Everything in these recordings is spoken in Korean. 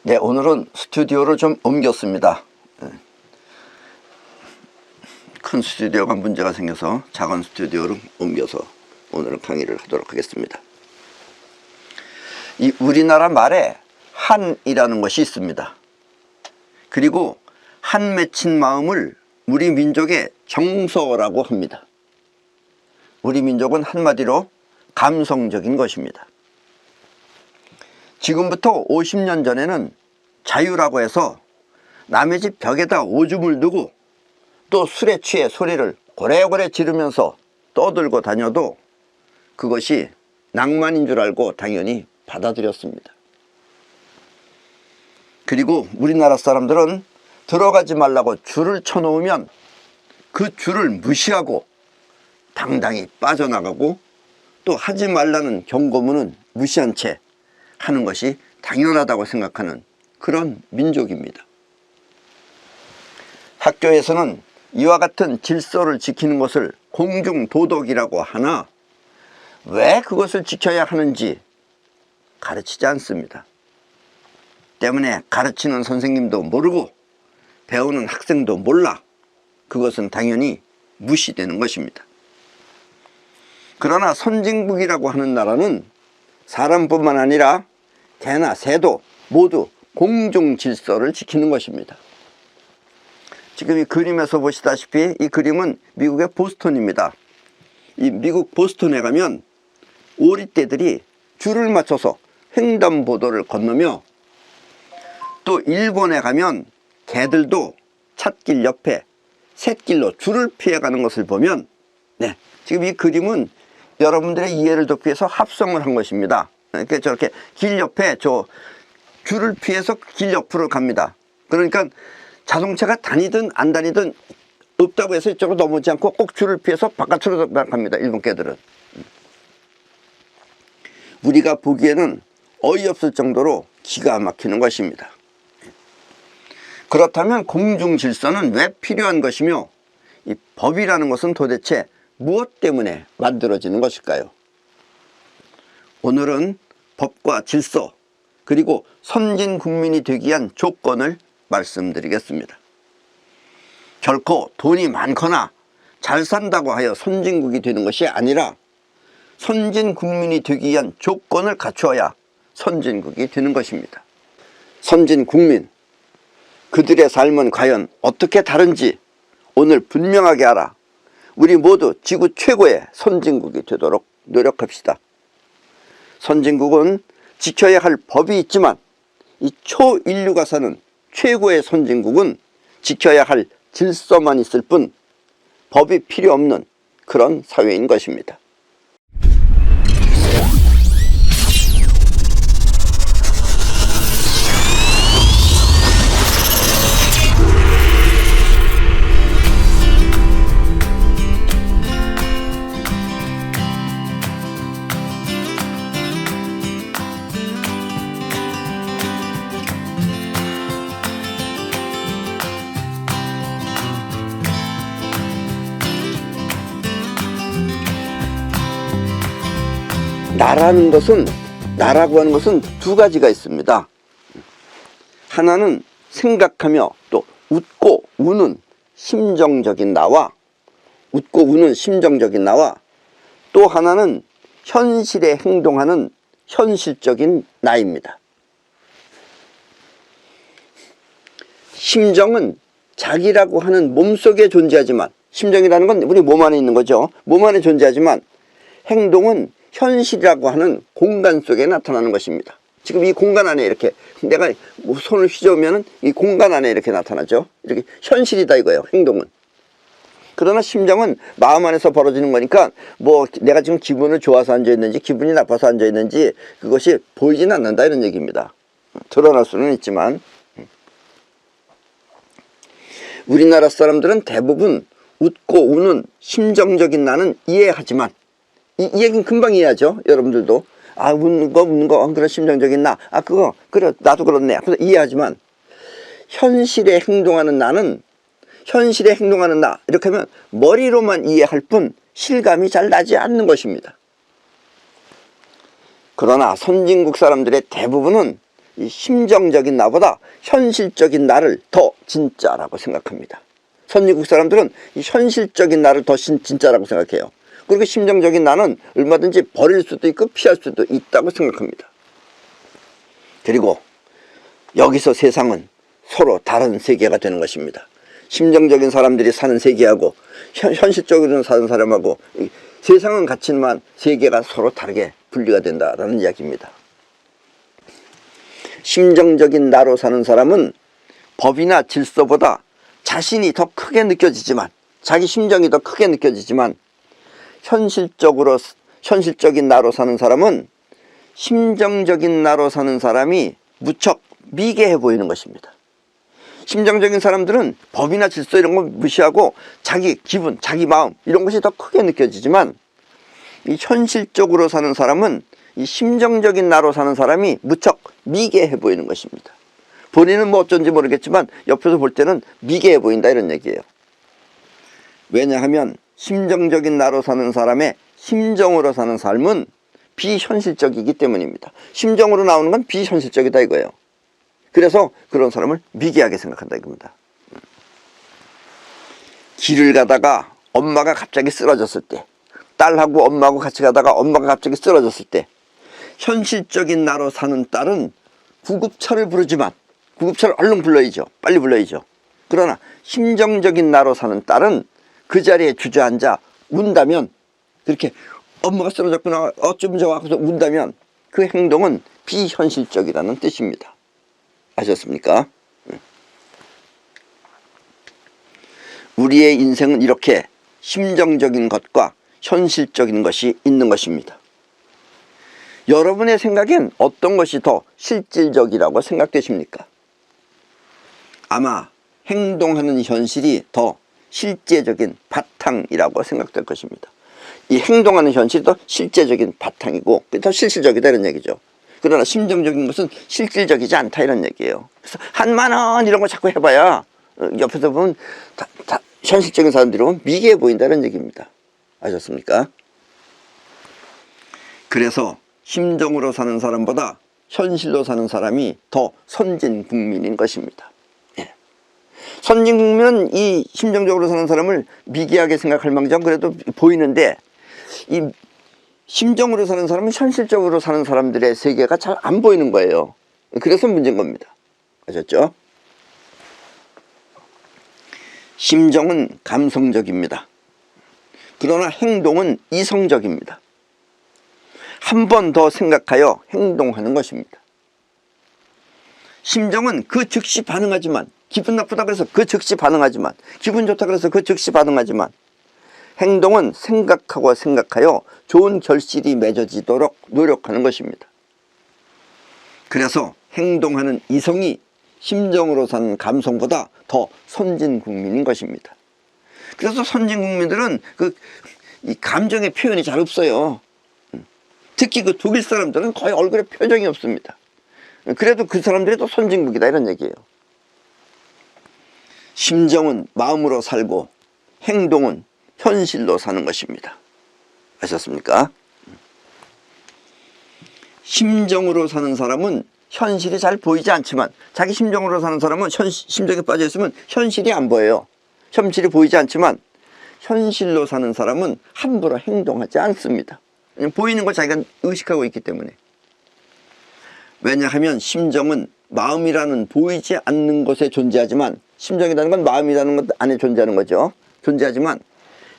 네, 오늘은 스튜디오를 좀 옮겼습니다. 큰 스튜디오가 문제가 생겨서 작은 스튜디오로 옮겨서 오늘은 강의를 하도록 하겠습니다. 이 우리나라 말에 한이라는 것이 있습니다. 그리고 한 맺힌 마음을 우리 민족의 정서라고 합니다. 우리 민족은 한마디로 감성적인 것입니다. 지금부터 50년 전에는 자유라고 해서 남의 집 벽에다 오줌을 누고 또 술에 취해 소리를 고래고래 지르면서 떠들고 다녀도 그것이 낭만인 줄 알고 당연히 받아들였습니다. 그리고 우리나라 사람들은 들어가지 말라고 줄을 쳐놓으면 그 줄을 무시하고 당당히 빠져나가고 또 하지 말라는 경고문은 무시한 채 하는 것이 당연하다고 생각하는 그런 민족입니다. 학교에서는 이와 같은 질서를 지키는 것을 공중도덕이라고 하나 왜 그것을 지켜야 하는지 가르치지 않습니다. 때문에 가르치는 선생님도 모르고 배우는 학생도 몰라 그것은 당연히 무시되는 것입니다. 그러나 선진국이라고 하는 나라는 사람뿐만 아니라 개나 새도 모두 공중 질서를 지키는 것입니다. 지금 이 그림에서 보시다시피 이 그림은 미국의 보스턴입니다. 이 미국 보스턴에 가면 오리떼들이 줄을 맞춰서 횡단보도를 건너며 또 일본에 가면 개들도 찻길 옆에 샛길로 줄을 피해가는 것을 보면 지금 이 그림은 여러분들의 이해를 돕기 위해서 합성을 한 것입니다. 그러니까 저렇게 길 옆에 저 줄을 피해서 길 옆으로 갑니다. 그러니까 자동차가 다니든 안 다니든 없다고 해서 이쪽으로 넘어오지 않고 꼭 줄을 피해서 바깥으로 갑니다. 일본 개들은. 우리가 보기에는 어이없을 정도로 기가 막히는 것입니다. 그렇다면 공중질서는 왜 필요한 것이며 이 법이라는 것은 도대체 무엇 때문에 만들어지는 것일까요? 오늘은 법과 질서 그리고 선진 국민이 되기 위한 조건을 말씀드리겠습니다. 결코 돈이 많거나 잘 산다고 하여 선진국이 되는 것이 아니라 선진 국민이 되기 위한 조건을 갖추어야 선진국이 되는 것입니다. 선진 국민, 그들의 삶은 과연 어떻게 다른지 오늘 분명하게 알아 우리 모두 지구 최고의 선진국이 되도록 노력합시다. 선진국은 지켜야 할 법이 있지만 이 초인류가 사는 최고의 선진국은 지켜야 할 질서만 있을 뿐 법이 필요 없는 그런 사회인 것입니다. 나라고 하는 것은 두 가지가 있습니다. 하나는 생각하며 또 웃고 우는 심정적인 나와 또 하나는 현실에 행동하는 현실적인 나입니다. 심정은 자기라고 하는 몸속에 존재하지만 심정이라는 건 우리 몸 안에 있는 거죠. 몸 안에 존재하지만 행동은 현실이라고 하는 공간 속에 나타나는 것입니다. 지금 이 공간 안에 이렇게 내가 손을 휘저으면 이 공간 안에 이렇게 나타나죠. 이렇게 현실이다 이거예요. 행동은. 그러나 심정은 마음 안에서 벌어지는 거니까 뭐 내가 지금 기분을 좋아서 앉아있는지 기분이 나빠서 앉아있는지 그것이 보이진 않는다 이런 얘기입니다. 드러날 수는 있지만 우리나라 사람들은 대부분 웃고 우는 심정적인 나는 이해하지만 이 얘기는 금방 이해하죠. 여러분들도 웃는 거 그래 심정적인 나 그거 그래 나도 그렇네 그래서 이해하지만 현실에 행동하는 나 이렇게 하면 머리로만 이해할 뿐 실감이 잘 나지 않는 것입니다. 그러나 선진국 사람들의 대부분은 이 심정적인 나보다 현실적인 나를 더 진짜라고 생각합니다. 선진국 사람들은 이 현실적인 나를 더 진짜라고 생각해요. 그리고 심정적인 나는 얼마든지 버릴 수도 있고 피할 수도 있다고 생각합니다. 그리고 여기서 세상은 서로 다른 세계가 되는 것입니다. 심정적인 사람들이 사는 세계하고 현실적으로 사는 사람하고 세상은 같지만 세계가 서로 다르게 분리가 된다라는 이야기입니다. 심정적인 나로 사는 사람은 법이나 질서보다 자신이 더 크게 느껴지지만, 자기 심정이 더 크게 느껴지지만, 현실적인 나로 사는 사람은 심정적인 나로 사는 사람이 무척 미개해 보이는 것입니다. 심정적인 사람들은 법이나 질서 이런 거 무시하고 자기 기분, 자기 마음 이런 것이 더 크게 느껴지지만, 이 현실적으로 사는 사람은 이 심정적인 나로 사는 사람이 무척 미개해 보이는 것입니다. 본인은 뭐 어쩐지 모르겠지만 옆에서 볼 때는 미개해 보인다 이런 얘기예요. 왜냐하면 심정적인 나로 사는 사람의 심정으로 사는 삶은 비현실적이기 때문입니다. 심정으로 나오는 건 비현실적이다 이거예요. 그래서 그런 사람을 미개하게 생각한다 이겁니다. 길을 가다가 엄마가 갑자기 쓰러졌을 때, 딸하고 엄마하고 같이 가다가 엄마가 갑자기 쓰러졌을 때, 현실적인 나로 사는 딸은 구급차를 부르지만, 구급차를 얼른 불러야죠. 빨리 불러야죠. 그러나 심정적인 나로 사는 딸은 그 자리에 주저앉아 운다면, 그렇게 엄마가 쓰러졌구나 어쩜 좋아 하고서 운다면 그 행동은 비현실적이라는 뜻입니다. 아셨습니까? 우리의 인생은 이렇게 심정적인 것과 현실적인 것이 있는 것입니다. 여러분의 생각엔 어떤 것이 더 실질적이라고 생각되십니까? 아마 행동하는 현실이 더 실제적인 바탕이라고 생각될 것입니다. 이 행동하는 현실이 더 실제적인 바탕이고 더 실질적이다 이런 얘기죠. 그러나 심정적인 것은 실질적이지 않다 이런 얘기예요. 그래서 한만원 이런 거 자꾸 해봐야 옆에서 보면 다 현실적인 사람들이 보면 미개해 보인다는 얘기입니다. 아셨습니까? 그래서 심정으로 사는 사람보다 현실로 사는 사람이 더 선진 국민인 것입니다. 예. 선진 국민은 이 심정적으로 사는 사람을 미개하게 생각할 망정 그래도 보이는데, 이 심정으로 사는 사람은 현실적으로 사는 사람들의 세계가 잘 안 보이는 거예요. 그래서 문제인 겁니다. 아셨죠? 심정은 감성적입니다. 그러나 행동은 이성적입니다. 한 번 더 생각하여 행동하는 것입니다. 심정은 그 즉시 반응하지만, 기분 나쁘다 그래서 그 즉시 반응하지만, 기분 좋다 그래서 그 즉시 반응하지만, 행동은 생각하여 좋은 결실이 맺어지도록 노력하는 것입니다. 그래서 행동하는 이성이 심정으로 사는 감성보다 더 선진 국민인 것입니다. 그래서 선진 국민들은 이 감정의 표현이 잘 없어요. 특히 그 독일 사람들은 거의 얼굴에 표정이 없습니다. 그래도 그 사람들이 또 선진국이다 이런 얘기예요. 심정은 마음으로 살고 행동은 현실로 사는 것입니다. 아셨습니까? 심정으로 사는 사람은 현실이 잘 보이지 않지만, 자기 심정으로 사는 사람은 심정에 빠져 있으면 현실이 안 보여요. 현실이 보이지 않지만 현실로 사는 사람은 함부로 행동하지 않습니다. 보이는 걸 자기가 의식하고 있기 때문에. 왜냐하면 심정은 마음이라는 보이지 않는 곳에 존재하지만, 심정이라는 건 마음이라는 것 안에 존재하는 거죠. 존재하지만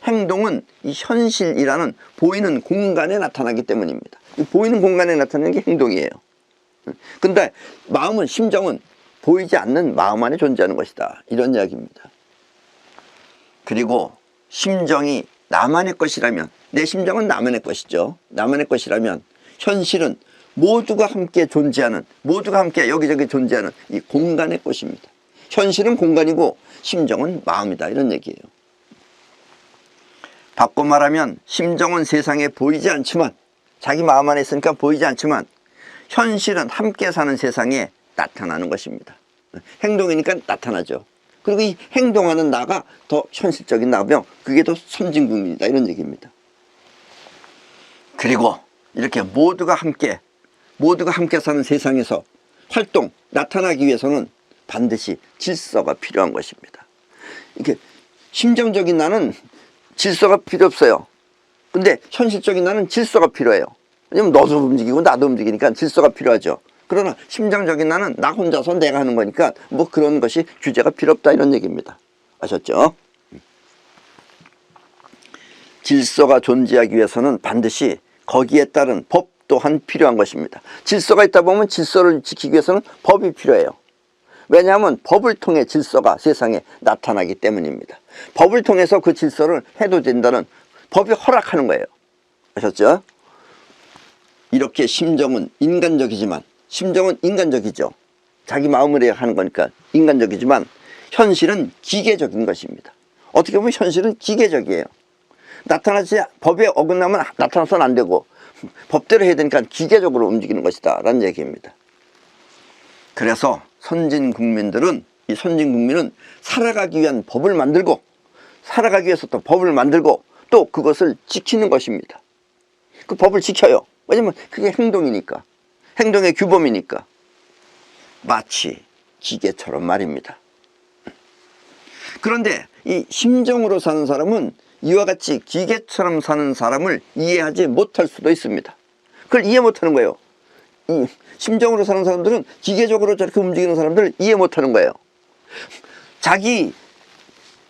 행동은 이 현실이라는 보이는 공간에 나타나기 때문입니다. 이 보이는 공간에 나타나는 게 행동이에요. 근데 마음은, 심정은 보이지 않는 마음 안에 존재하는 것이다 이런 이야기입니다. 그리고 심정이 나만의 것이라면, 내 심정은 나만의 것이죠. 나만의 것이라면 현실은 모두가 함께 존재하는, 모두가 함께 여기저기 존재하는 이 공간의 것입니다. 현실은 공간이고 심정은 마음이다 이런 얘기예요. 바꿔 말하면 심정은 세상에 보이지 않지만, 자기 마음 안에 있으니까 보이지 않지만, 현실은 함께 사는 세상에 나타나는 것입니다. 행동이니까 나타나죠. 그리고 이 행동하는 나가 더 현실적인 나며 그게 더 선진국민이다 이런 얘기입니다. 그리고 이렇게 모두가 함께 사는 세상에서 활동, 나타나기 위해서는 반드시 질서가 필요한 것입니다. 이렇게 심정적인 나는 질서가 필요 없어요. 근데 현실적인 나는 질서가 필요해요. 왜냐면 너도 움직이고 나도 움직이니까 질서가 필요하죠. 그러나 심정적인 나는 나 혼자서 내가 하는 거니까 뭐 그런 것이 규제가 필요 없다 이런 얘기입니다. 아셨죠? 질서가 존재하기 위해서는 반드시 거기에 따른 법 또한 필요한 것입니다. 질서가 있다 보면 질서를 지키기 위해서는 법이 필요해요. 왜냐하면 법을 통해 질서가 세상에 나타나기 때문입니다. 법을 통해서 그 질서를 해도 된다는 법이 허락하는 거예요. 아셨죠? 이렇게 심정은 인간적이죠. 자기 마음으로 하는 거니까 인간적이지만 현실은 기계적인 것입니다. 어떻게 보면 현실은 기계적이에요. 법에 어긋나면 나타나서는 안 되고 법대로 해야 되니까 기계적으로 움직이는 것이다 라는 얘기입니다. 그래서 이 선진국민은 살아가기 위한 법을 만들고 살아가기 위해서 또 법을 만들고 또 그것을 지키는 것입니다. 그 법을 지켜요. 왜냐면 그게 행동이니까, 행동의 규범이니까. 마치 기계처럼 말입니다. 그런데 이 심정으로 사는 사람은 이와 같이 기계처럼 사는 사람을 이해하지 못할 수도 있습니다. 그걸 이해 못하는 거예요. 이 심정으로 사는 사람들은 기계적으로 저렇게 움직이는 사람들을 이해 못하는 거예요. 자기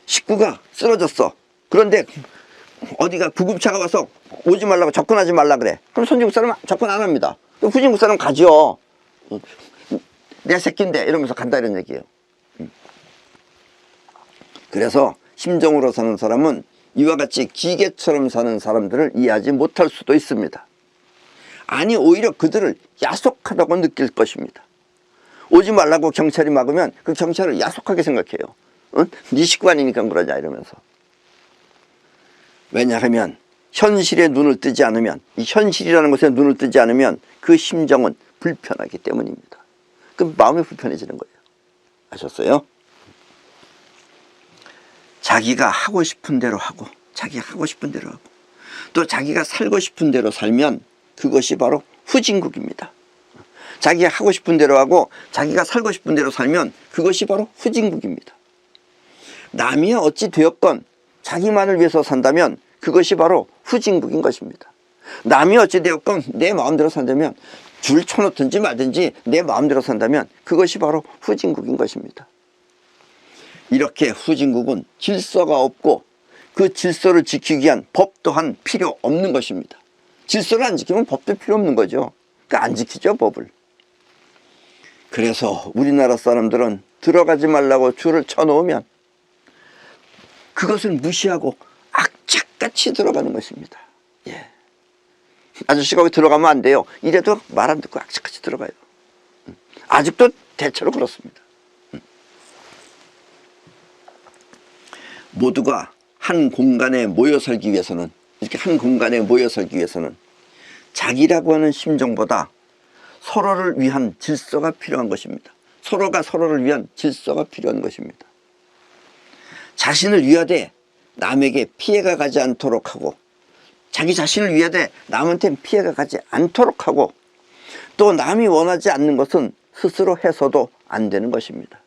식구가 쓰러졌어. 그런데 어디가 구급차가 와서 오지 말라고, 접근하지 말라 그래. 그럼 선진국 사람은 접근 안 합니다. 후진국 사람은 가죠. 내 새끼인데 이러면서 간다 이런 얘기예요. 그래서 심정으로 사는 사람은 이와 같이 기계처럼 사는 사람들을 이해하지 못할 수도 있습니다. 아니, 오히려 그들을 야속하다고 느낄 것입니다. 오지 말라고 경찰이 막으면 그 경찰을 야속하게 생각해요. 응? 네 식구 아니니까 그러자 이러면서. 왜냐하면 현실에 눈을 뜨지 않으면, 이 현실이라는 것에 눈을 뜨지 않으면 그 심정은 불편하기 때문입니다. 그럼 마음이 불편해지는 거예요. 아셨어요? 자기가 하고 싶은 대로 하고, 또 자기가 살고 싶은 대로 살면 그것이 바로 후진국입니다. 자기가 하고 싶은 대로 하고 자기가 살고 싶은 대로 살면 그것이 바로 후진국입니다. 남이 어찌 되었건 자기만을 위해서 산다면 그것이 바로 후진국인 것입니다. 남이 어찌 되었건 내 마음대로 산다면, 줄 쳐놓든지 말든지 내 마음대로 산다면 그것이 바로 후진국인 것입니다. 이렇게 후진국은 질서가 없고 그 질서를 지키기 위한 법 또한 필요 없는 것입니다. 질서를 안 지키면 법도 필요 없는 거죠. 그러니까 안 지키죠, 법을. 그래서 우리나라 사람들은 들어가지 말라고 줄을 쳐놓으면 그것을 무시하고 악착같이 들어가는 것입니다. 예. 아저씨가 거기 들어가면 안 돼요. 이래도 말 안 듣고 악착같이 들어가요. 아직도 대체로 그렇습니다. 모두가 한 공간에 모여 살기 위해서는, 이렇게 한 공간에 모여 살기 위해서는 자기라고 하는 심정보다 서로를 위한 질서가 필요한 것입니다. 서로가 서로를 위한 질서가 필요한 것입니다. 자신을 위하되 남에게 피해가 가지 않도록 하고, 자기 자신을 위하되 남한테 피해가 가지 않도록 하고, 또 남이 원하지 않는 것은 스스로 해서도 안 되는 것입니다.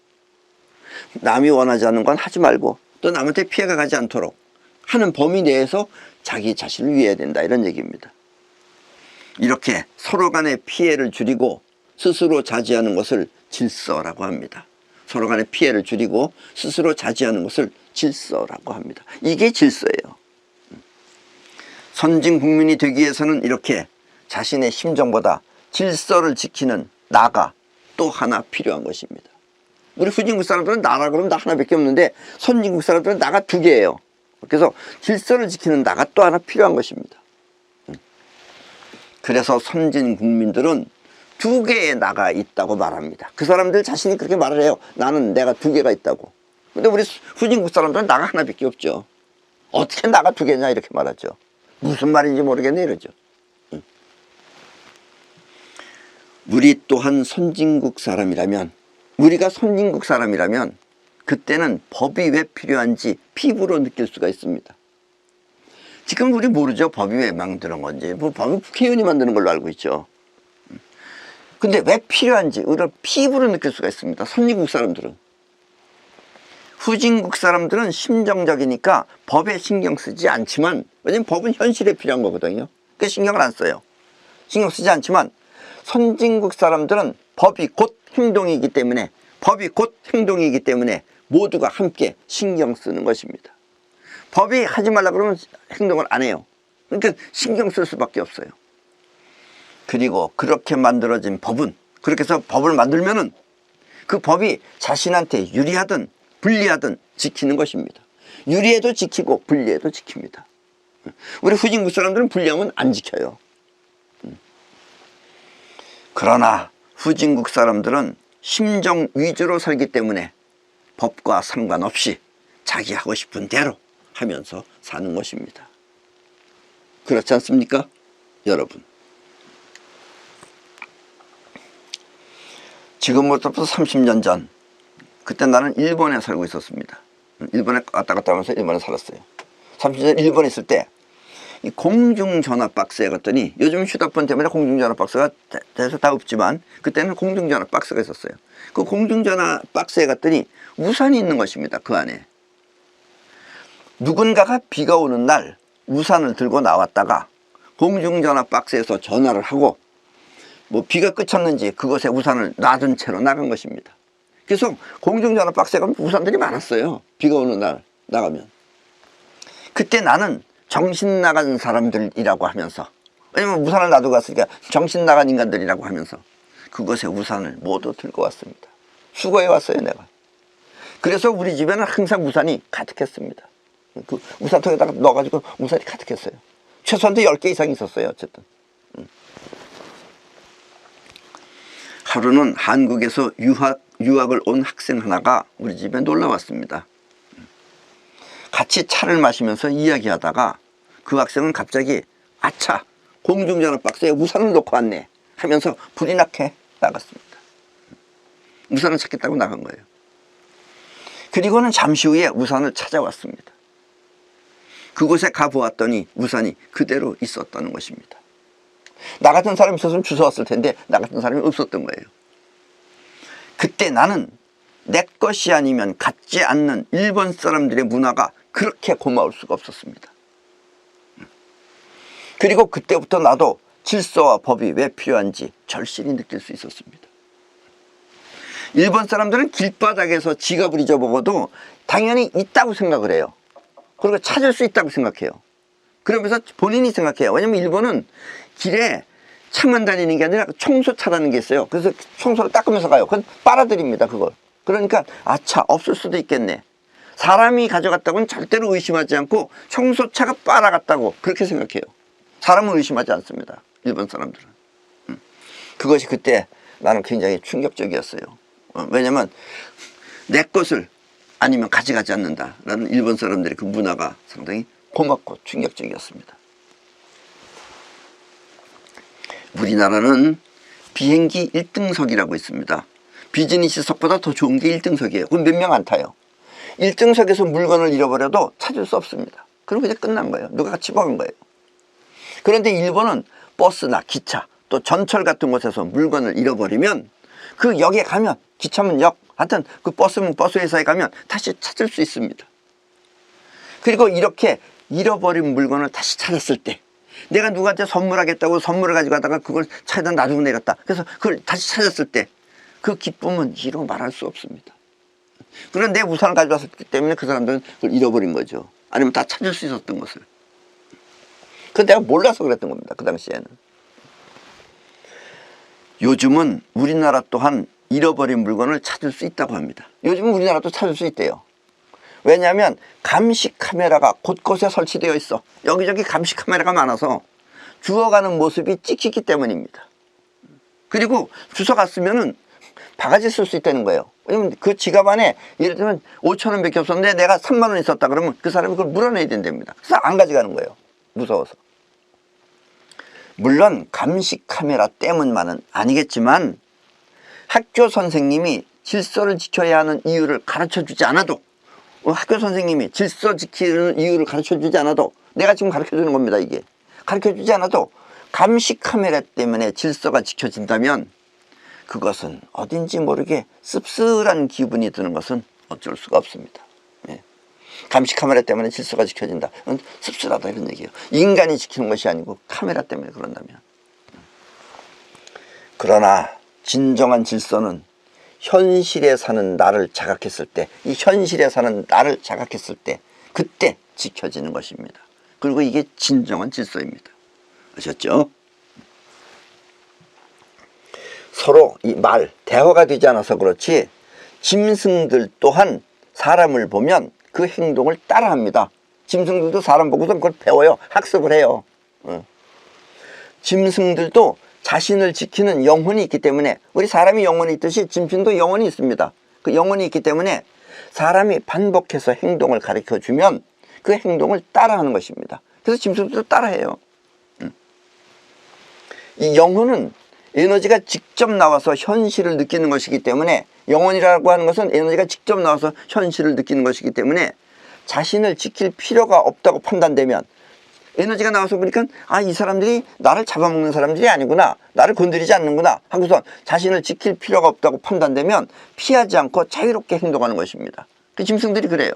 남이 원하지 않는 건 하지 말고 또 남한테 피해가 가지 않도록 하는 범위 내에서 자기 자신을 위해야 된다 이런 얘기입니다. 이렇게 서로 간의 피해를 줄이고 스스로 자제하는 것을 질서라고 합니다. 서로 간의 피해를 줄이고 스스로 자제하는 것을 질서라고 합니다. 이게 질서예요. 선진 국민이 되기 위해서는 이렇게 자신의 심정보다 질서를 지키는 나가 또 하나 필요한 것입니다. 우리 후진국 사람들은 나라 그러면 나 하나밖에 없는데 선진국 사람들은 나가 두 개예요. 그래서 질서를 지키는 나가 또 하나 필요한 것입니다. 그래서 선진 국민들은 두 개의 나가 있다고 말합니다. 그 사람들 자신이 그렇게 말을 해요. 나는 내가 두 개가 있다고. 근데 우리 후진국 사람들은 나가 하나밖에 없죠. 어떻게 나가 두 개냐 이렇게 말하죠. 무슨 말인지 모르겠네 이러죠. 우리 또한 선진국 사람이라면, 우리가 선진국 사람이라면 그때는 법이 왜 필요한지 피부로 느낄 수가 있습니다. 지금 우리 모르죠. 법이 왜 만드는 건지. 뭐 법은 국회의원이 만드는 걸로 알고 있죠. 근데 왜 필요한지 우리가 피부로 느낄 수가 있습니다. 선진국 사람들은. 후진국 사람들은 심정적이니까 법에 신경 쓰지 않지만, 왜냐면 법은 현실에 필요한 거거든요. 그러니까 신경을 안 써요. 신경 쓰지 않지만 선진국 사람들은 법이 곧 행동이기 때문에 모두가 함께 신경 쓰는 것입니다. 법이 하지 말라 그러면 행동을 안 해요. 그러니까 신경 쓸 수밖에 없어요. 그리고 그렇게 만들어진 법은, 그렇게 해서 법을 만들면은 그 법이 자신한테 유리하든 불리하든 지키는 것입니다. 유리해도 지키고 불리해도 지킵니다. 우리 후진국 사람들은 불리하면 안 지켜요. 그러나 후진국 사람들은 심정 위주로 살기 때문에 법과 상관없이 자기 하고 싶은 대로 하면서 사는 것입니다. 그렇지 않습니까, 여러분? 지금부터 30년 전, 그때 나는 일본에 살고 있었습니다. 일본에 왔다 갔다 하면서 일본에 살았어요. 30년 전 일본에 있을 때 이 공중전화 박스에 갔더니, 요즘 휴대폰 때문에 공중전화 박스가 돼서 다 없지만 그때는 공중전화 박스가 있었어요. 그 공중전화 박스에 갔더니 우산이 있는 것입니다. 그 안에 누군가가 비가 오는 날 우산을 들고 나왔다가 공중전화 박스에서 전화를 하고 뭐 비가 그쳤는지 그곳에 우산을 놔둔 채로 나간 것입니다. 그래서 공중전화 박스에 가면 우산들이 많았어요. 비가 오는 날 나가면. 그때 나는 정신 나간 사람들이라고 하면서, 왜냐면 우산을 놔두고 갔으니까 정신 나간 인간들이라고 하면서 그곳에 우산을 모두 들고 왔습니다. 수거해 왔어요, 내가. 그래서 우리 집에는 항상 우산이 가득했습니다. 그 우산통에다가 넣어가지고 우산이 가득했어요. 최소한도 10개 이상 있었어요. 어쨌든 하루는 한국에서 유학을 온 학생 하나가 우리 집에 놀러 왔습니다. 같이 차를 마시면서 이야기하다가 그 학생은 갑자기 아차, 공중전화 박스에 우산을 놓고 왔네 하면서 불이 나게 나갔습니다. 우산을 찾겠다고 나간 거예요. 그리고는 잠시 후에 우산을 찾아왔습니다. 그곳에 가보았더니 우산이 그대로 있었다는 것입니다. 나 같은 사람이 있었으면 주워왔을 텐데 나 같은 사람이 없었던 거예요. 그때 나는 내 것이 아니면 갖지 않는 일본 사람들의 문화가 그렇게 고마울 수가 없었습니다. 그리고 그때부터 나도 질서와 법이 왜 필요한지 절실히 느낄 수 있었습니다. 일본 사람들은 길바닥에서 지갑을 잊어먹어도 당연히 있다고 생각을 해요. 그리고 찾을 수 있다고 생각해요. 그러면서 본인이 생각해요. 왜냐면 일본은 길에 차만 다니는 게 아니라 청소차라는 게 있어요. 그래서 청소를 닦으면서 가요. 그건 빨아들입니다, 그걸. 그러니까 아차, 없을 수도 있겠네. 사람이 가져갔다고는 절대로 의심하지 않고 청소차가 빨아갔다고 그렇게 생각해요. 사람은 의심하지 않습니다, 일본 사람들은. 그것이 그때 나는 굉장히 충격적이었어요. 왜냐면 내 것을 아니면 가져가지 않는다라는 일본 사람들의 그 문화가 상당히 고맙고 충격적이었습니다. 우리나라는 비행기 1등석이라고 있습니다. 비즈니스석보다 더 좋은 게 1등석이에요. 그럼 몇 명 안 타요. 1등석에서 물건을 잃어버려도 찾을 수 없습니다. 그럼 그냥 끝난 거예요. 누가 집어간 거예요. 그런데 일본은 버스나 기차 또 전철 같은 곳에서 물건을 잃어버리면 그 역에 가면, 기차면 역, 하여튼 그 버스면 버스 회사에 가면 다시 찾을 수 있습니다. 그리고 이렇게 잃어버린 물건을 다시 찾았을 때, 내가 누구한테 선물하겠다고 선물을 가지고 가다가 그걸 차에다 놔두고 내렸다. 그래서 그걸 다시 찾았을 때 그 기쁨은 이루 말할 수 없습니다. 그런데 내 우산을 가져왔기 때문에 그 사람들은 그걸 잃어버린 거죠. 아니면 다 찾을 수 있었던 것을. 그건 내가 몰라서 그랬던 겁니다, 그 당시에는. 요즘은 우리나라 또한 잃어버린 물건을 찾을 수 있다고 합니다. 요즘은 우리나라도 찾을 수 있대요. 왜냐하면 감시 카메라가 곳곳에 설치되어 있어. 여기저기 감시 카메라가 많아서 주워가는 모습이 찍히기 때문입니다. 그리고 주워갔으면은 바가지 쓸 수 있다는 거예요. 왜냐면 그 지갑 안에 예를 들면 5,000원 밖에 없었는데 내가 3만 원 있었다 그러면 그 사람이 그걸 물어내야 된답니다. 그래서 안 가져가는 거예요, 무서워서. 물론 감시 카메라 때문만은 아니겠지만 학교 선생님이 질서를 지켜야 하는 이유를 가르쳐주지 않아도, 학교 선생님이 질서 지키는 이유를 가르쳐주지 않아도, 내가 지금 가르쳐주는 겁니다, 이게. 가르쳐주지 않아도 감시 카메라 때문에 질서가 지켜진다면 그것은 어딘지 모르게 씁쓸한 기분이 드는 것은 어쩔 수가 없습니다. 예. 감시 카메라 때문에 질서가 지켜진다. 그건 씁쓸하다 이런 얘기예요. 인간이 지키는 것이 아니고 카메라 때문에 그런다면. 그러나 진정한 질서는 현실에 사는 나를 자각했을 때, 이 현실에 사는 나를 자각했을 때 그때 지켜지는 것입니다. 그리고 이게 진정한 질서입니다. 아셨죠? 서로 이 말, 대화가 되지 않아서 그렇지 짐승들 또한 사람을 보면 그 행동을 따라합니다. 짐승들도 사람 보고서 그걸 배워요. 학습을 해요. 짐승들도 자신을 지키는 영혼이 있기 때문에, 우리 사람이 영혼이 있듯이 짐승도 영혼이 있습니다. 그 영혼이 있기 때문에 사람이 반복해서 행동을 가르쳐주면 그 행동을 따라하는 것입니다. 그래서 짐승들도 따라해요. 이 영혼은 에너지가 직접 나와서 현실을 느끼는 것이기 때문에, 영혼이라고 하는 것은 에너지가 직접 나와서 현실을 느끼는 것이기 때문에 자신을 지킬 필요가 없다고 판단되면, 에너지가 나와서 보니까 아, 이 사람들이 나를 잡아먹는 사람들이 아니구나, 나를 건드리지 않는구나 하고서 자신을 지킬 필요가 없다고 판단되면 피하지 않고 자유롭게 행동하는 것입니다. 그 짐승들이 그래요.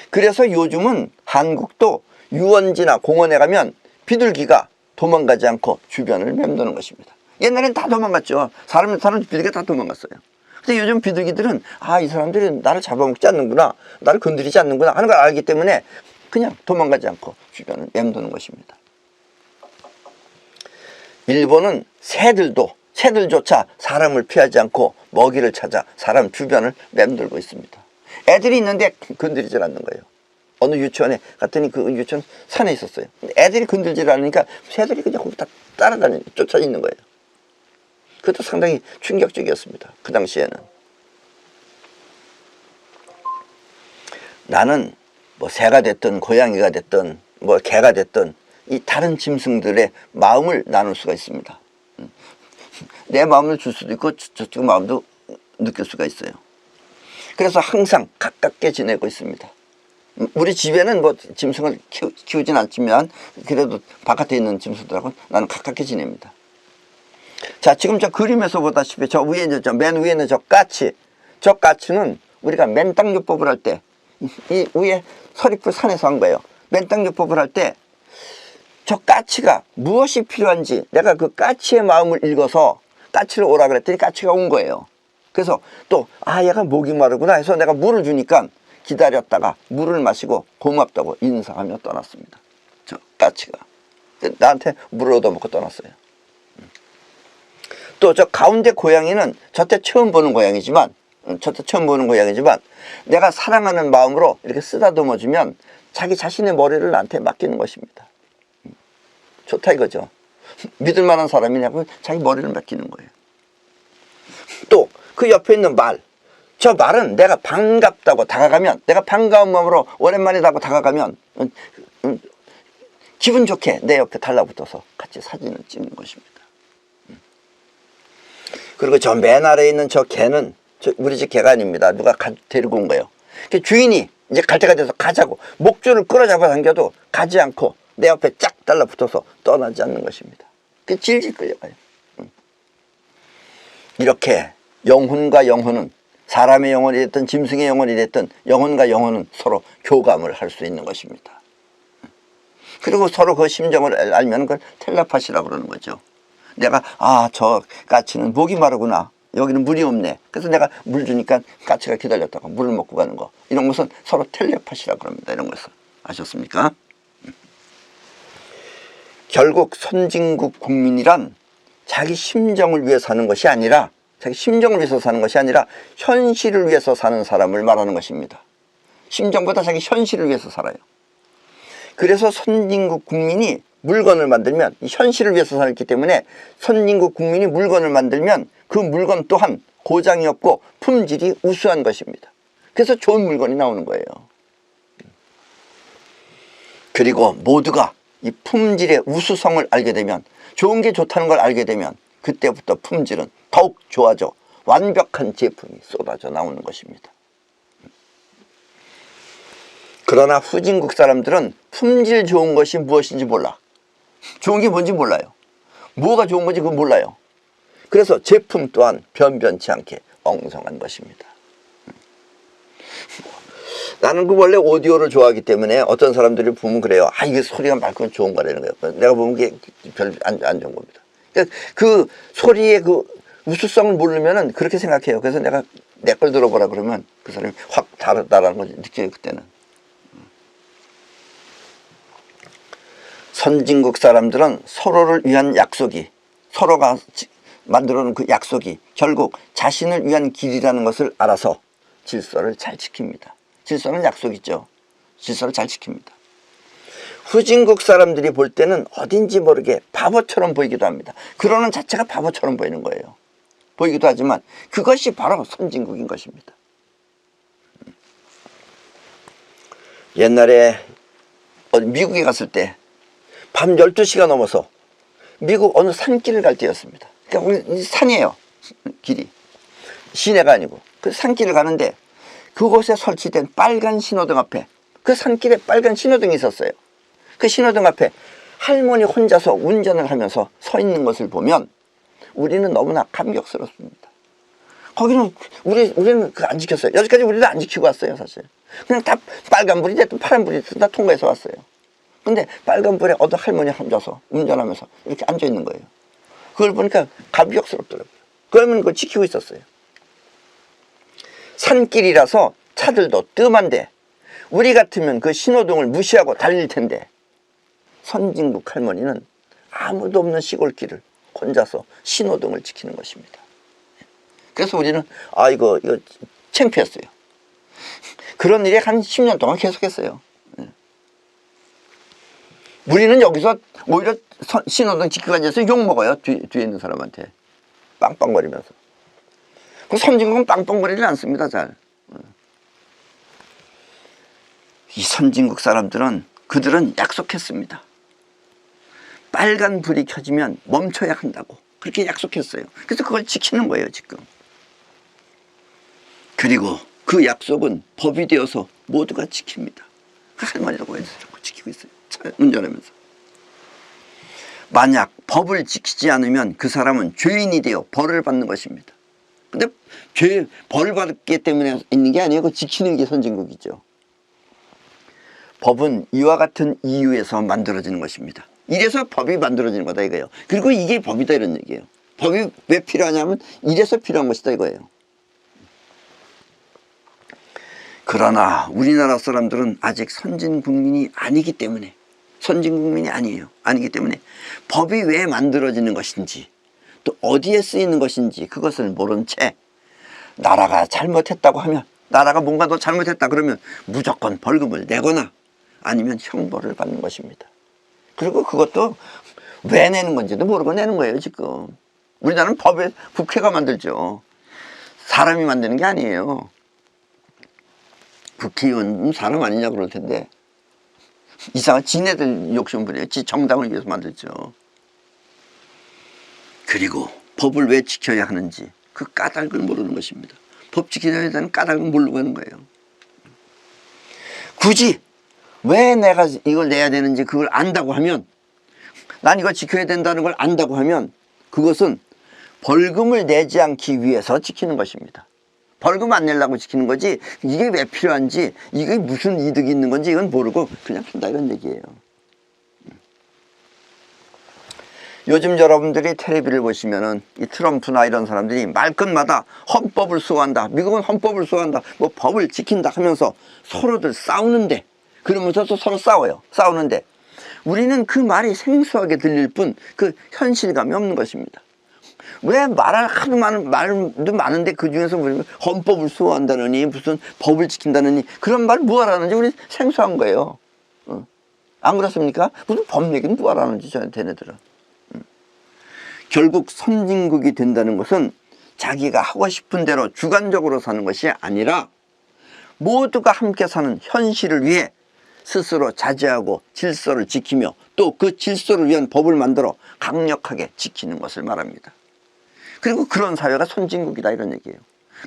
그래서 요즘은 한국도 유원지나 공원에 가면 비둘기가 도망가지 않고 주변을 맴도는 것입니다. 옛날엔 다 도망갔죠. 사람 비둘기가 다 도망갔어요. 근데 요즘 비둘기들은 아, 이 사람들은 나를 잡아먹지 않는구나, 나를 건드리지 않는구나 하는 걸 알기 때문에 그냥 도망가지 않고 주변을 맴도는 것입니다. 일본은 새들조차 사람을 피하지 않고 먹이를 찾아 사람 주변을 맴돌고 있습니다. 애들이 있는데 건드리질 않는 거예요. 어느 유치원에 갔더니 그 유치원 산에 있었어요. 애들이 건들질 않으니까 새들이 그냥 거기 다 쫓아 있는 거예요. 그것도 상당히 충격적이었습니다. 그 당시에는. 나는 뭐 새가 됐든 고양이가 됐든 뭐 개가 됐든 이 다른 짐승들의 마음을 나눌 수가 있습니다. 내 마음을 줄 수도 있고 저쪽 마음도 느낄 수가 있어요. 그래서 항상 가깝게 지내고 있습니다. 우리 집에는 뭐 짐승을 키우진 않지만 그래도 바깥에 있는 짐승들하고 나는 가깝게 지냅니다. 자, 지금 저 그림에서 보다시피 저 위에 이제 맨 위에 있는 저 까치는 우리가 맨땅요법을 할 때, 이 위에 서리풀 산에서 한 거예요. 맨땅요법을 할 때 저 까치가 무엇이 필요한지 내가 그 까치의 마음을 읽어서 까치를 오라 그랬더니 까치가 온 거예요. 그래서 또 아, 얘가 목이 마르구나 해서 내가 물을 주니까 기다렸다가 물을 마시고 고맙다고 인사하며 떠났습니다. 저 까치가 나한테 물을 얻어먹고 떠났어요. 또 저 가운데 고양이는 저때 처음 보는 고양이지만 내가 사랑하는 마음으로 이렇게 쓰다듬어 주면 자기 자신의 머리를 나한테 맡기는 것입니다. 좋다 이거죠. 믿을 만한 사람이냐고 자기 머리를 맡기는 거예요. 또 그 옆에 있는 저 말은 내가 반갑다고 다가가면, 내가 반가운 마음으로 오랜만이라고 다가가면 기분 좋게 내 옆에 달라붙어서 같이 사진을 찍는 것입니다. 그리고 저 맨 아래에 있는 저 개는 우리 집 개가 아닙니다. 누가 데리고 온 거예요. 그 주인이 이제 갈 때가 돼서 가자고 목줄을 끌어잡아 당겨도 가지 않고 내 옆에 쫙 달라붙어서 떠나지 않는 것입니다. 그 질질 끌려가요. 이렇게 영혼과 영혼은, 사람의 영혼이 됐든 짐승의 영혼이 됐든 영혼과 영혼은 서로 교감을 할 수 있는 것입니다. 그리고 서로 그 심정을 알면 그걸 텔레파시라고 그러는 거죠. 내가 아, 저 까치는 목이 마르구나, 여기는 물이 없네, 그래서 내가 물 주니까 까치가 기다렸다가 물을 먹고 가는 거, 이런 것은 서로 텔레파시라고 합니다. 이런 것은 아셨습니까? 결국 선진국 국민이란 자기 심정을 위해 사는 것이 아니라, 자기 심정을 위해서 사는 것이 아니라 현실을 위해서 사는 사람을 말하는 것입니다. 심정보다 자기 현실을 위해서 살아요. 그래서 선진국 국민이 물건을 만들면, 현실을 위해서 살기 때문에 선진국 국민이 물건을 만들면 그 물건 또한 고장이 없고 품질이 우수한 것입니다. 그래서 좋은 물건이 나오는 거예요. 그리고 모두가 이 품질의 우수성을 알게 되면, 좋은 게 좋다는 걸 알게 되면 그때부터 품질은 더욱 좋아져 완벽한 제품이 쏟아져 나오는 것입니다. 그러나 후진국 사람들은 품질 좋은 것이 무엇인지 몰라. 좋은 게 뭔지 몰라요. 뭐가 좋은 건지 그건 몰라요. 그래서 제품 또한 변변치 않게 엉성한 것입니다. 나는 그 원래 오디오를 좋아하기 때문에 어떤 사람들이 보면 그래요. 아, 이게 소리가 맑고 좋은 거라는 거예요. 내가 보면 그게 별 안 좋은 겁니다. 그러니까 그 소리의 그 우수성을 모르면은 그렇게 생각해요. 그래서 내가 내 걸 들어보라 그러면 그 사람이 확 다르다라는 걸 느껴요, 그때는. 선진국 사람들은 서로를 위한 약속이, 서로가 만들어 놓은 그 약속이 결국 자신을 위한 길이라는 것을 알아서 질서를 잘 지킵니다. 질서는 약속이죠. 질서를 잘 지킵니다. 후진국 사람들이 볼 때는 어딘지 모르게 바보처럼 보이기도 합니다. 그러는 자체가 바보처럼 보이는 거예요. 보이기도 하지만 그것이 바로 선진국인 것입니다. 옛날에 미국에 갔을 때 밤 12시가 넘어서 미국 어느 산길을 갈 때였습니다. 그러니까 산이에요. 길이. 시내가 아니고. 그 산길을 가는데 그곳에 설치된 빨간 신호등 앞에, 그 산길에 빨간 신호등이 있었어요. 그 신호등 앞에 할머니 혼자서 운전을 하면서 서 있는 것을 보면 우리는 너무나 감격스럽습니다. 거기는 우리는 그거 안 지켰어요. 여기까지 우리도 안 지키고 왔어요, 사실. 그냥 다 빨간불이 됐든 파란불이 됐든 다 통과해서 왔어요. 근데 빨간불에 어떤 할머니 혼자서 운전하면서 이렇게 앉아 있는 거예요. 그걸 보니까 감격스럽더라고요. 그러면 그걸 지키고 있었어요. 산길이라서 차들도 뜸한데 우리 같으면 그 신호등을 무시하고 달릴 텐데 선진국 할머니는 아무도 없는 시골길을 혼자서 신호등을 지키는 것입니다. 그래서 우리는 이거 창피했어요. 그런 일이 한 10년 동안 계속했어요. 우리는 여기서 오히려 신호등 지키고 앉아서 욕먹어요. 뒤에 있는 사람한테 빵빵거리면서. 그 선진국은 빵빵거리지 않습니다. 잘. 이 선진국 사람들은 그들은 약속했습니다. 빨간 불이 켜지면 멈춰야 한다고 그렇게 약속했어요. 그래서 그걸 지키는 거예요, 지금. 그리고 그 약속은 법이 되어서 모두가 지킵니다. 그 할머니라고 해서 자꾸 지키고 있어요. 차 운전하면서. 만약 법을 지키지 않으면 그 사람은 죄인이 되어 벌을 받는 것입니다. 근데 벌을 받기 때문에 있는 게 아니고 지키는 게 선진국이죠. 법은 이와 같은 이유에서 만들어지는 것입니다. 이래서 법이 만들어지는 거다 이거예요. 그리고 이게 법이다 이런 얘기예요. 법이 왜 필요하냐면 이래서 필요한 것이다 이거예요. 그러나 우리나라 사람들은 아직 선진국민이 아니기 때문에, 선진국민이 아니에요. 아니기 때문에 법이 왜 만들어지는 것인지 또 어디에 쓰이는 것인지 그것을 모른 채 나라가 잘못했다고 하면, 나라가 뭔가 더 잘못했다 그러면 무조건 벌금을 내거나 아니면 형벌을 받는 것입니다. 그리고 그것도 왜 내는 건지도 모르고 내는 거예요 지금. 우리나라는 법에 국회가 만들죠. 사람이 만드는 게 아니에요. 국회의원은 사람 아니냐 그럴 텐데 이상한 지네들 욕심 부려요. 지 정당을 위해서 만들죠. 그리고 법을 왜 지켜야 하는지 그 까닭을 모르는 것입니다. 법 지켜야 되는 까닭을 모르고 하는 거예요. 굳이 왜 내가 이걸 내야 되는지 그걸 안다고 하면, 난 이걸 지켜야 된다는 걸 안다고 하면 그것은 벌금을 내지 않기 위해서 지키는 것입니다. 벌금 안 내려고 지키는 거지 이게 왜 필요한지, 이게 무슨 이득이 있는 건지 이건 모르고 그냥 한다 이런 얘기예요. 요즘 여러분들이 텔레비를 보시면은 이 트럼프나 이런 사람들이 말끝마다 헌법을 수호한다, 미국은 헌법을 수호한다, 뭐 법을 지킨다 하면서 서로들 싸우는데, 그러면서 또 서로 싸워요. 싸우는데 우리는 그 말이 생소하게 들릴 뿐 그 현실감이 없는 것입니다. 왜 말을 하도 말도 많은데 그 중에서 헌법을 수호한다느니 무슨 법을 지킨다느니 그런 말 뭐하라는지 우리 생소한 거예요. 안 그렇습니까? 무슨 법 얘기는 뭐하라는지 쟤네들은. 결국 선진국이 된다는 것은 자기가 하고 싶은 대로 주관적으로 사는 것이 아니라 모두가 함께 사는 현실을 위해 스스로 자제하고 질서를 지키며 또 그 질서를 위한 법을 만들어 강력하게 지키는 것을 말합니다. 그리고 그런 사회가 선진국이다 이런 얘기예요.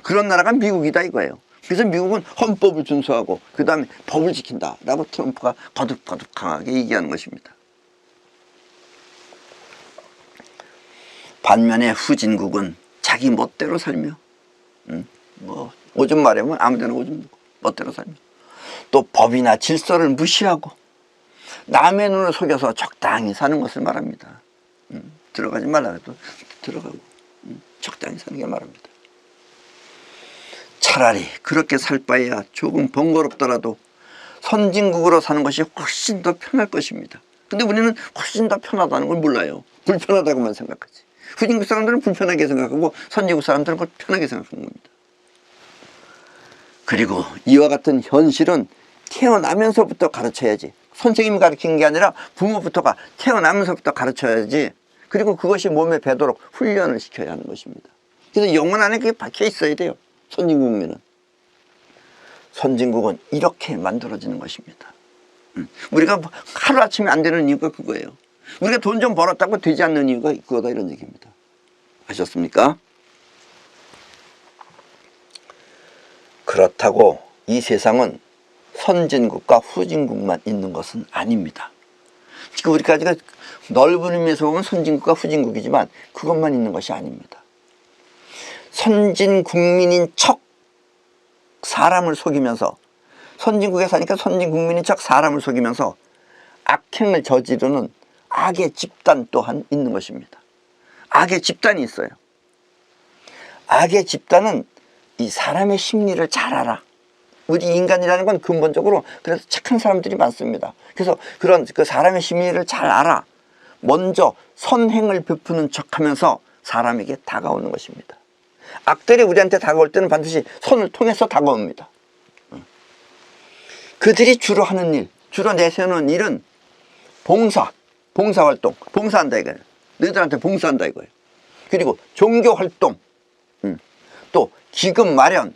그런 나라가 미국이다 이거예요. 그래서 미국은 헌법을 준수하고 그 다음에 법을 지킨다라고 트럼프가 거듭거듭 강하게 얘기하는 것입니다. 반면에 후진국은 자기 멋대로 살며, 뭐 오줌 마려면 아무데나 오줌 누고 멋대로 살며, 또 법이나 질서를 무시하고 남의 눈을 속여서 적당히 사는 것을 말합니다. 들어가지 말라 해도 들어가고 적당히 사는 게 말합니다. 차라리 그렇게 살 바에야 조금 번거롭더라도 선진국으로 사는 것이 훨씬 더 편할 것입니다. 근데 우리는 훨씬 더 편하다는 걸 몰라요. 불편하다고만 생각하지. 후진국 사람들은 불편하게 생각하고 선진국 사람들은 그걸 편하게 생각하는 겁니다. 그리고 이와 같은 현실은 태어나면서부터 가르쳐야지, 선생님이 가르치는 게 아니라 부모부터가 태어나면서부터 가르쳐야지, 그리고 그것이 몸에 배도록 훈련을 시켜야 하는 것입니다. 그래서 영혼 안에 그게 박혀 있어야 돼요. 선진국민은. 선진국은 이렇게 만들어지는 것입니다. 우리가 하루아침에 안 되는 이유가 그거예요. 우리가 돈 좀 벌었다고 되지 않는 이유가 그거다, 이런 얘기입니다. 아셨습니까? 그렇다고 이 세상은 선진국과 후진국만 있는 것은 아닙니다. 지금 우리까지가 넓은 의미에서 보면 선진국과 후진국이지만 그것만 있는 것이 아닙니다. 선진국민인 척 사람을 속이면서, 선진국에 사니까 선진국민인 척 사람을 속이면서 악행을 저지르는 악의 집단 또한 있는 것입니다. 악의 집단이 있어요. 악의 집단은 이 사람의 심리를 잘 알아. 우리 인간이라는 건 근본적으로 그래서 착한 사람들이 많습니다. 그래서 그런 그 사람의 심리를 잘 알아. 먼저 선행을 베푸는 척하면서 사람에게 다가오는 것입니다. 악들이 우리한테 다가올 때는 반드시 선을 통해서 다가옵니다. 그들이 주로 하는 일, 주로 내세우는 일은 봉사활동, 봉사한다 이거예요. 너희들한테 봉사한다 이거예요. 그리고 종교활동, 또 기금 마련,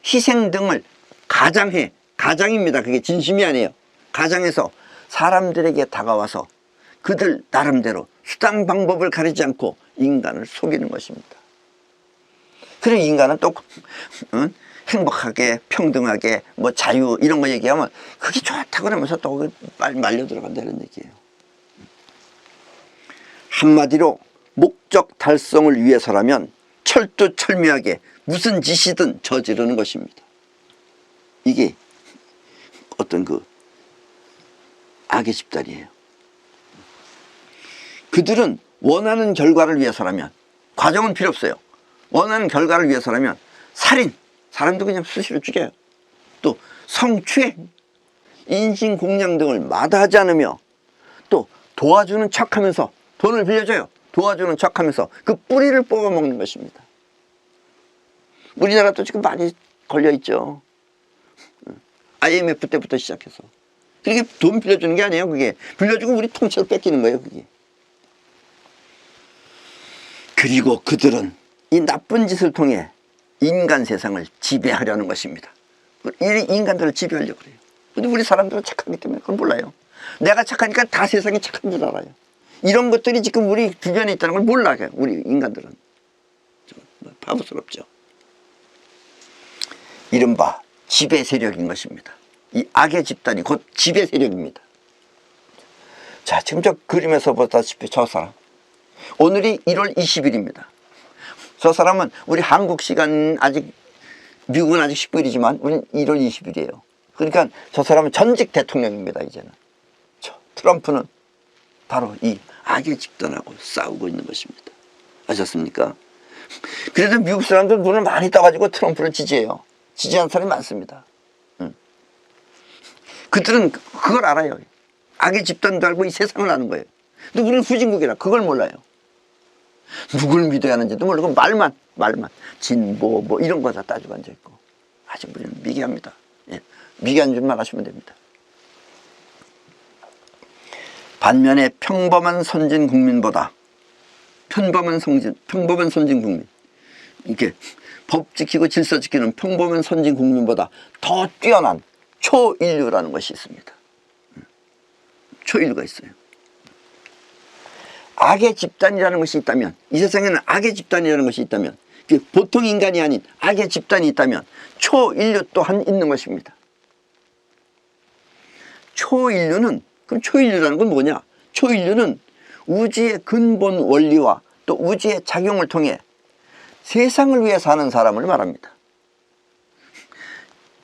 희생 등을 가장입니다. 그게 진심이 아니에요. 가장해서 사람들에게 다가와서 그들 나름대로 수단 방법을 가리지 않고 인간을 속이는 것입니다. 그리고 인간은 또 행복하게 평등하게 뭐 자유 이런 거 얘기하면 그게 좋다고 그러면서 또 빨리 말려 들어간다는 얘기예요. 한마디로 목적 달성을 위해서라면 철두철미하게 무슨 짓이든 저지르는 것입니다. 이게 어떤 그 악의 집단이에요. 그들은 원하는 결과를 위해서라면, 과정은 필요 없어요. 원하는 결과를 위해서라면 살인, 사람도 그냥 수시로 죽여요. 또 성추행, 인신공양 등을 마다하지 않으며 또 도와주는 척하면서, 돈을 빌려줘요. 도와주는 척하면서 그 뿌리를 뽑아먹는 것입니다. 우리나라도 지금 많이 걸려있죠. IMF 때부터 시작해서. 그게 돈 빌려주는 게 아니에요. 그게 빌려주고 우리 통째로 뺏기는 거예요. 그게. 그리고 그들은 이 나쁜 짓을 통해 인간 세상을 지배하려는 것입니다. 인간들을 지배하려고 그래요. 근데 우리 사람들은 착하기 때문에 그걸 몰라요. 내가 착하니까 다 세상이 착한 줄 알아요. 이런 것들이 지금 우리 주변에 있다는 걸 몰라요. 우리 인간들은. 바보스럽죠. 이른바 지배 세력인 것입니다. 이 악의 집단이 곧 지배 세력입니다. 자, 지금 저 그림에서 보다시피 저 사람, 오늘이 1월 20일입니다. 저 사람은 우리 한국 시간 아직, 미국은 아직 19일이지만 우리는 1월 20일이에요. 그러니까 저 사람은 전직 대통령입니다. 이제는 트럼프는 바로 이 악의 집단하고 싸우고 있는 것입니다. 아셨습니까? 그래도 미국 사람들 눈을 많이 떠가지고 트럼프를 지지해요. 지지하는 사람이 많습니다. 그들은 그걸 알아요. 악의 집단도 알고 이 세상을 아는 거예요. 근데 우리는 후진국이라 그걸 몰라요. 누굴 믿어야 하는지도 모르고 말만 진보 뭐 이런 거 다 따지고 앉아있고. 아직 우리는 미개합니다. 예. 미개한 줄만 아시면 됩니다. 반면에 평범한 선진국민보다, 평범한 선진국민, 이렇게 법 지키고 질서 지키는 평범한 선진국민보다 더 뛰어난 초인류라는 것이 있습니다. 초인류가 있어요. 악의 집단이라는 것이 있다면, 이 세상에는 악의 집단이라는 것이 있다면, 보통 인간이 아닌 악의 집단이 있다면 초인류 또한 있는 것입니다. 초인류는, 그럼 초인류라는 건 뭐냐? 초인류는 우주의 근본 원리와 또 우주의 작용을 통해 세상을 위해 사는 사람을 말합니다.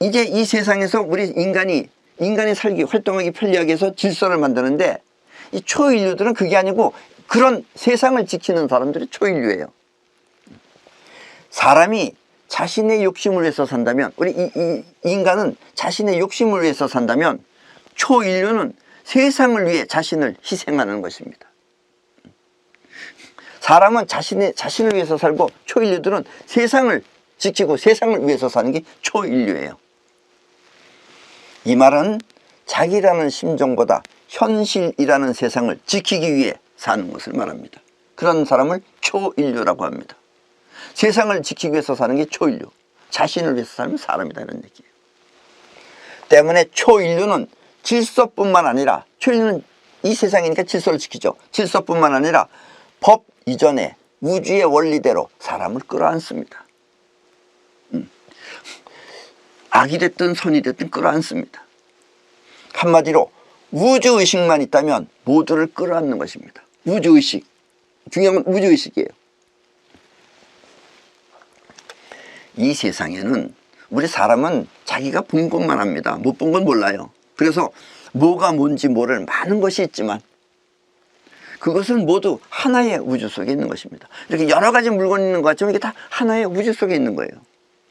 이제 이 세상에서 우리 인간이 살기, 활동하기 편리하게 해서 질서를 만드는데, 이 초인류들은 그게 아니고 그런 세상을 지키는 사람들이 초인류예요. 사람이 자신의 욕심을 위해서 산다면, 우리 이 인간은 자신의 욕심을 위해서 산다면, 초인류는 세상을 위해 자신을 희생하는 것입니다. 사람은 자신을 위해서 살고, 초인류들은 세상을 지키고 세상을 위해서 사는 게 초인류예요. 이 말은 자기라는 심정보다 현실이라는 세상을 지키기 위해 사는 것을 말합니다. 그런 사람을 초인류라고 합니다. 세상을 지키기 위해서 사는 게 초인류, 자신을 위해서 살면 사람이다, 이런 얘기예요. 때문에 초인류는 질서뿐만 아니라, 초인류는 이 세상이니까 질서를 지키죠. 질서뿐만 아니라 법 이전에 우주의 원리대로 사람을 끌어안습니다. 악이 됐든 선이 됐든 끌어안습니다. 한마디로 우주의식만 있다면 모두를 끌어안는 것입니다. 우주의식, 중요한 건 우주의식이에요. 이 세상에는 우리 사람은 자기가 본 것만 합니다. 못 본 건 몰라요. 그래서 뭐가 뭔지 모를 많은 것이 있지만 그것은 모두 하나의 우주 속에 있는 것입니다. 이렇게 여러 가지 물건이 있는 것 같지만 이게 다 하나의 우주 속에 있는 거예요.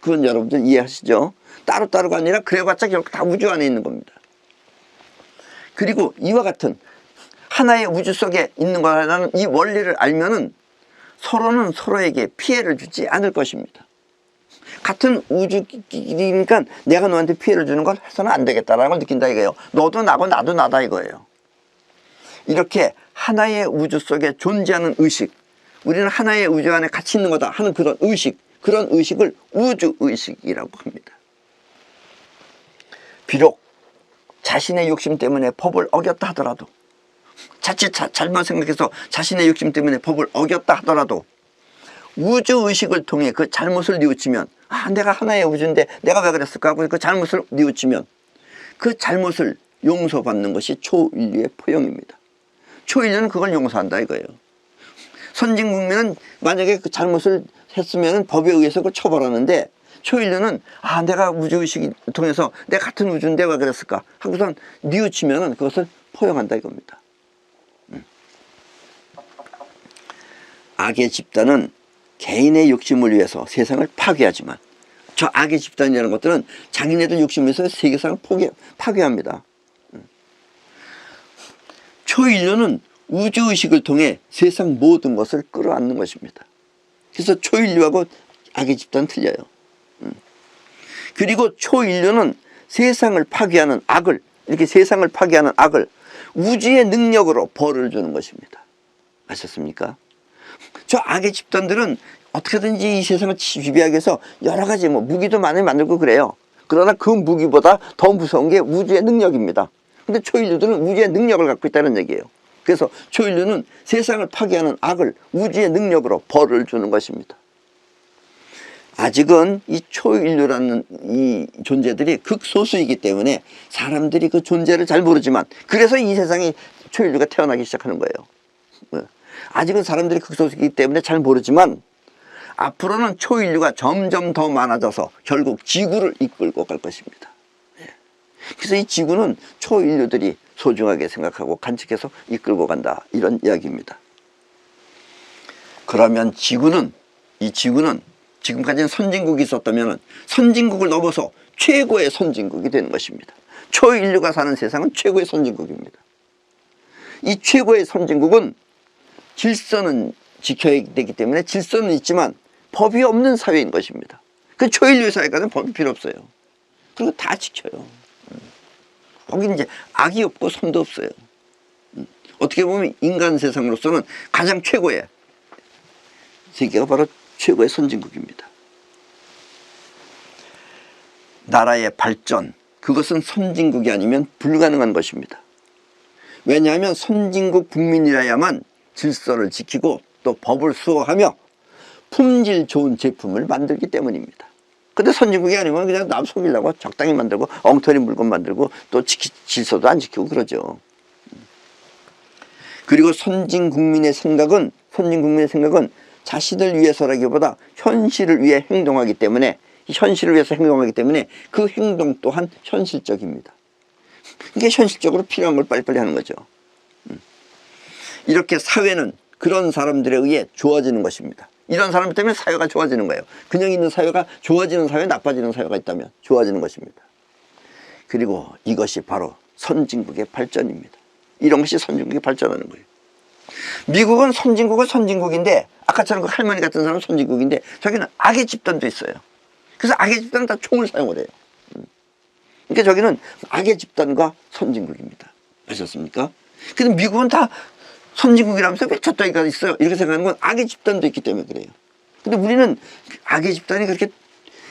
그건 여러분들 이해하시죠? 따로따로가 아니라 그래봤자 결국 다 우주 안에 있는 겁니다. 그리고 이와 같은 하나의 우주 속에 있는 거라는 이 원리를 알면은 서로는 서로에게 피해를 주지 않을 것입니다. 같은 우주끼리니까 내가 너한테 피해를 주는 걸 해서는 안 되겠다라는 걸 느낀다 이거예요. 너도 나고 나도 나다 이거예요. 이렇게 하나의 우주 속에 존재하는 의식, 우리는 하나의 우주 안에 같이 있는 거다 하는 그런 의식, 그런 의식을 우주의식이라고 합니다. 비록 자신의 욕심 때문에 법을 어겼다 하더라도, 자칫 잘못 생각해서 자신의 욕심 때문에 법을 어겼다 하더라도 우주의식을 통해 그 잘못을 뉘우치면, 아, 내가 하나의 우주인데 내가 왜 그랬을까 하고 그 잘못을 뉘우치면 그 잘못을 용서받는 것이 초인류의 포용입니다. 초인류는 그걸 용서한다 이거예요. 선진국민은 만약에 그 잘못을 했으면 법에 의해서 그걸 처벌하는데, 초인류는 아, 내가 우주의식을 통해서 내가 같은 우주인데 왜 그랬을까 하고선 뉘우치면 그것을 포용한다 이겁니다. 악의 집단은 개인의 욕심을 위해서 세상을 파괴하지만, 저 악의 집단이라는 것들은 자기네들 욕심을 위해서 세계상을 파괴합니다. 초인류는 우주의식을 통해 세상 모든 것을 끌어안는 것입니다. 그래서 초인류하고 악의 집단은 틀려요. 그리고 초인류는 세상을 파괴하는 악을, 이렇게 세상을 파괴하는 악을 우주의 능력으로 벌을 주는 것입니다. 아셨습니까? 저 악의 집단들은 어떻게든지 이 세상을 지배하기 위해서 여러 가지 무기도 많이 만들고 그래요. 그러나 그 무기보다 더 무서운 게 우주의 능력입니다. 근데 초인류들은 우주의 능력을 갖고 있다는 얘기예요. 그래서 초인류는 세상을 파괴하는 악을 우주의 능력으로 벌을 주는 것입니다. 아직은 이 초인류라는 이 존재들이 극소수이기 때문에 사람들이 그 존재를 잘 모르지만, 그래서 이 세상에 초인류가 태어나기 시작하는 거예요. 아직은 사람들이 극소수이기 때문에 잘 모르지만 앞으로는 초인류가 점점 더 많아져서 결국 지구를 이끌고 갈 것입니다. 그래서 이 지구는 초인류들이 소중하게 생각하고 간직해서 이끌고 간다, 이런 이야기입니다. 그러면 이 지구는 지금까지는 선진국이 있었다면 선진국을 넘어서 최고의 선진국이 되는 것입니다. 초인류가 사는 세상은 최고의 선진국입니다. 이 최고의 선진국은 질서는 지켜야 되기 때문에 질서는 있지만 법이 없는 사회인 것입니다. 그 초인류 사회까지는 법이 필요 없어요. 그리고 다 지켜요. 거기 이제 악이 없고 선도 없어요. 어떻게 보면 인간 세상으로서는 가장 최고의 세계가 바로 최고의 선진국입니다. 나라의 발전, 그것은 선진국이 아니면 불가능한 것입니다. 왜냐하면 선진국 국민이라야만 질서를 지키고 또 법을 수호하며 품질 좋은 제품을 만들기 때문입니다. 근데 선진국이 아니면 그냥 남 속이려고 적당히 만들고 엉터리 물건 만들고 또 질서도 안 지키고 그러죠. 그리고 선진국민의 생각은 선진국민의 생각은 자신을 위해서라기보다 현실을 위해 행동하기 때문에, 현실을 위해서 행동하기 때문에 그 행동 또한 현실적입니다. 이게 현실적으로 필요한 걸 빨리빨리 하는 거죠. 이렇게 사회는 그런 사람들에 의해 좋아지는 것입니다. 이런 사람 때문에 사회가 좋아지는 거예요. 균형 있는 사회가 좋아지는 사회, 나빠지는 사회가 있다면 좋아지는 것입니다. 그리고 이것이 바로 선진국의 발전입니다. 이런 것이 선진국이 발전하는 거예요. 미국은 선진국은 선진국인데, 아까처럼 그 할머니 같은 사람은 선진국인데, 저기는 악의 집단도 있어요. 그래서 악의 집단은 다 총을 사용을 해요. 그러니까 저기는 악의 집단과 선진국입니다. 아셨습니까? 근데 미국은 다 선진국이라면서 왜 저따위가 있어요? 이렇게 생각하는 건 악의 집단도 있기 때문에 그래요. 근데 우리는 악의 집단이 그렇게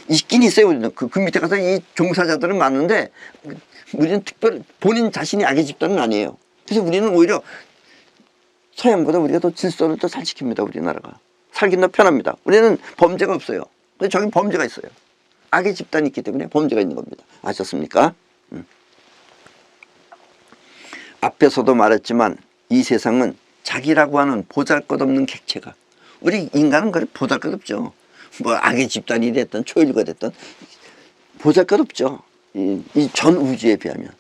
있긴 있어요. 우리는 그 밑에 가서 이 종사자들은 많은데, 우리는 특별히 본인 자신이 악의 집단은 아니에요. 그래서 우리는 오히려 서양보다 우리가 더 질서를 더 잘 지킵니다. 우리나라가 살긴 더 편합니다. 우리는 범죄가 없어요. 근데 저긴 범죄가 있어요. 악의 집단이 있기 때문에 범죄가 있는 겁니다. 아셨습니까? 앞에서도 말했지만 이 세상은 자기라고 하는 보잘것없는 객체가, 우리 인간은 그래 보잘것없죠. 뭐 악의 집단이 됐든 초일류가 됐든 보잘것없죠. 이 전 우주에 비하면.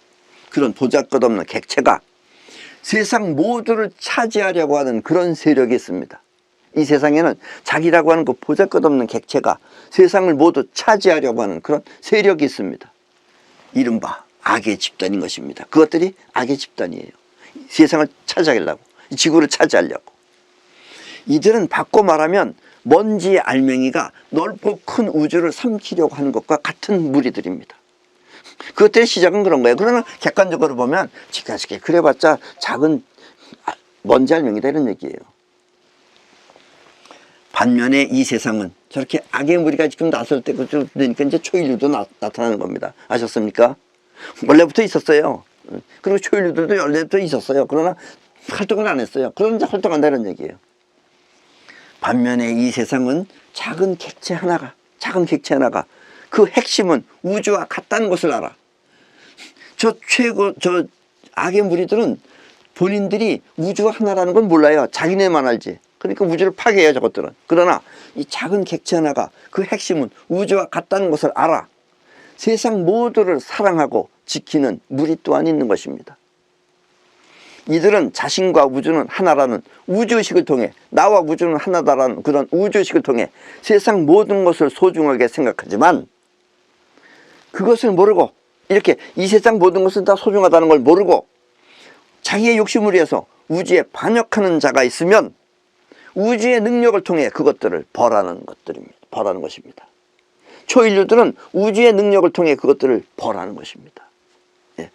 그런 보잘것없는 객체가 세상 모두를 차지하려고 하는 그런 세력이 있습니다. 이 세상에는 자기라고 하는 그 보잘것없는 객체가 세상을 모두 차지하려고 하는 그런 세력이 있습니다. 이른바 악의 집단인 것입니다. 그것들이 악의 집단이에요. 세상을 차지하려고, 지구를 차지하려고. 이들은 바꿔 말하면 먼지의 알맹이가 넓고 큰 우주를 삼키려고 하는 것과 같은 무리들입니다. 그것들의 시작은 그런 거예요. 그러나 객관적으로 보면 지가지게 그래봤자 작은 먼지 알맹이다 이런 얘기예요. 반면에 이 세상은 저렇게 악의 무리가 지금 나설 때 그러니까 이제 초인류도 나타나는 겁니다. 아셨습니까? 원래부터 있었어요. 그리고 초인류들도 원래부터 있었어요. 그러나 활동을 안 했어요. 그러나 이제 활동한다는 얘기예요. 반면에 이 세상은 작은 객체 하나가 그 핵심은 우주와 같다는 것을 알아. 저 악의 무리들은 본인들이 우주가 하나라는 건 몰라요. 자기네만 알지. 그러니까 우주를 파괴해요, 저것들은. 그러나 이 작은 객체 하나가 그 핵심은 우주와 같다는 것을 알아. 세상 모두를 사랑하고 지키는 무리 또한 있는 것입니다. 이들은 자신과 우주는 하나라는 우주의식을 통해, 나와 우주는 하나다라는 그런 우주의식을 통해 세상 모든 것을 소중하게 생각하지만, 그것을 모르고, 이렇게 이 세상 모든 것은 다 소중하다는 걸 모르고 자기의 욕심을 위해서 우주에 반역하는 자가 있으면 우주의 능력을 통해 그것들을 벌하는 것입니다. 초인류들은 우주의 능력을 통해 그것들을 벌하는 것입니다. 예.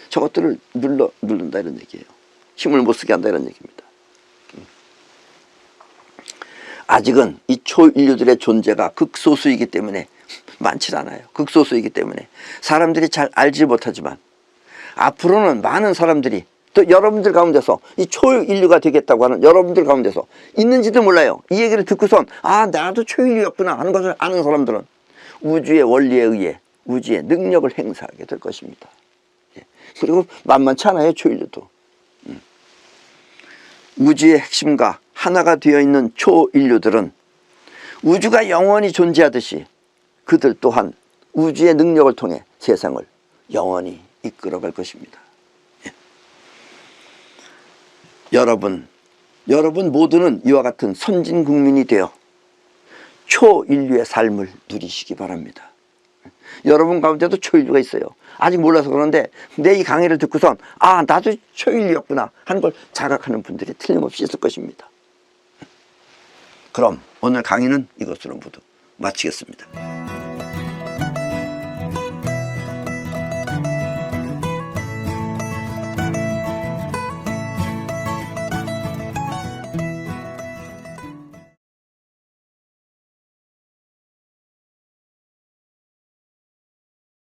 저것들을 누른다 이런 얘기예요. 힘을 못 쓰게 한다 이런 얘기입니다. 아직은 이 초인류들의 존재가 극소수이기 때문에, 많지 않아요. 극소수이기 때문에 사람들이 잘 알지 못하지만, 앞으로는 많은 사람들이, 또 여러분들 가운데서 이 초인류가 되겠다고 하는 여러분들 가운데서 있는지도 몰라요. 이 얘기를 듣고선 나도 초인류였구나 하는 것을 아는 사람들은 우주의 원리에 의해 우주의 능력을 행사하게 될 것입니다. 그리고 만만치 않아요, 초인류도. 우주의 핵심과 하나가 되어 있는 초인류들은 우주가 영원히 존재하듯이 그들 또한 우주의 능력을 통해 세상을 영원히 이끌어갈 것입니다. 여러분 모두는 이와 같은 선진 국민이 되어 초인류의 삶을 누리시기 바랍니다. 여러분 가운데도 초인류가 있어요. 아직 몰라서 그러는데 내 이 강의를 듣고선 나도 초인류였구나 하는 걸 자각하는 분들이 틀림없이 있을 것입니다. 그럼 오늘 강의는 이것으로 모두 마치겠습니다.